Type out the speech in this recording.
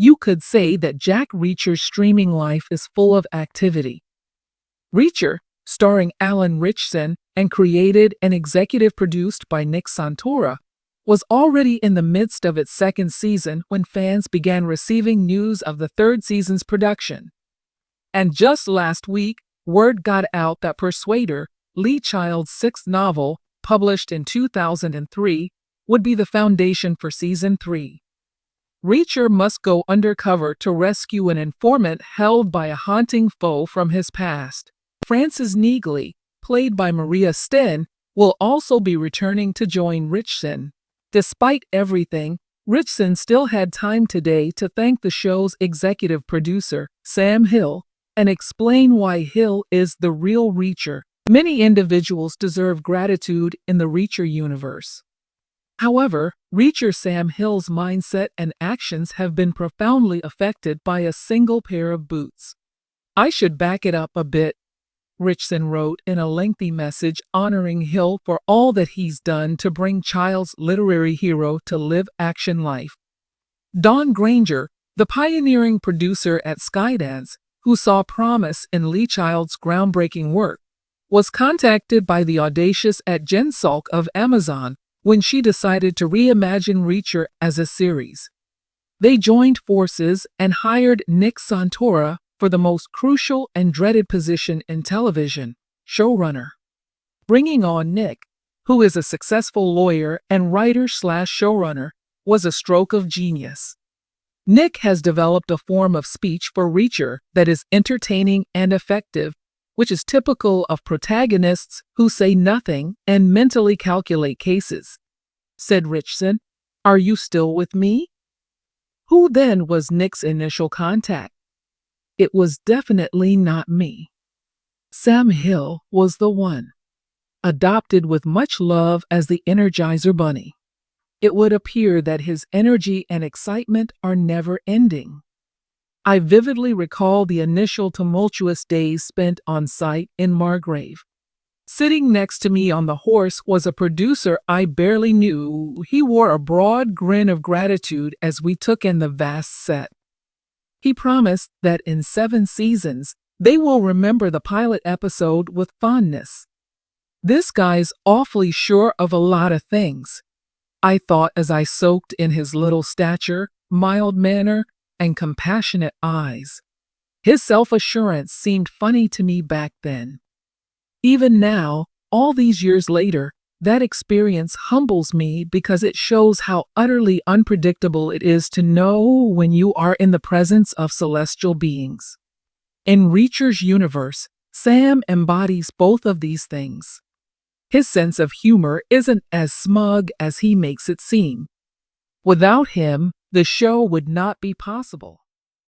You could say that Jack Reacher's streaming life is full of activity. Reacher, starring Alan Ritchson and created and executive produced by Nick Santora, was already in the midst of its second season when fans began receiving news of the third season's production. And just last week, word got out that Persuader, Lee Child's sixth novel, published in 2003, would be the foundation for Season 3. Reacher must go undercover to rescue an informant held by a haunting foe from his past. Frances Neagley, played by Maria Sten, will also be returning to join Ritchson. Despite everything, Ritchson still had time today to thank the show's executive producer, Sam Hill, and explain why Hill is the real Reacher. Many individuals deserve gratitude in the Reacher universe. However, Reacher Sam Hill's mindset and actions have been profoundly affected by a single pair of boots. I should back it up a bit, Ritchson wrote in a lengthy message honoring Hill for all that he's done to bring Child's literary hero to live-action life. Don Granger, the pioneering producer at Skydance, who saw promise in Lee Child's groundbreaking work, was contacted by the audacious Jen Salk of Amazon when she decided to reimagine Reacher as a series. They joined forces and hired Nick Santora for the most crucial and dreaded position in television, showrunner. Bringing on Nick, who is a successful lawyer and writer/showrunner, was a stroke of genius. Nick has developed a form of speech for Reacher that is entertaining and effective, which is typical of protagonists who say nothing and mentally calculate cases. Said Ritchson, "Are you still with me?" Who then was Nick's initial contact? It was definitely not me. Sam Hill was the one. Adopted with much love as the Energizer Bunny, it would appear that his energy and excitement are never ending. I vividly recall the initial tumultuous days spent on site in Margrave. Sitting next to me on the horse was a producer I barely knew. He wore a broad grin of gratitude as we took in the vast set. He promised that in 7 seasons, they will remember the pilot episode with fondness. This guy's awfully sure of a lot of things, I thought as I soaked in his little stature, mild manner, and compassionate eyes. His self-assurance seemed funny to me back then. Even now, all these years later, that experience humbles me because it shows how utterly unpredictable it is to know when you are in the presence of celestial beings. In Reacher's universe, Sam embodies both of these things. His sense of humor isn't as smug as he makes it seem. Without him, the show would not be possible.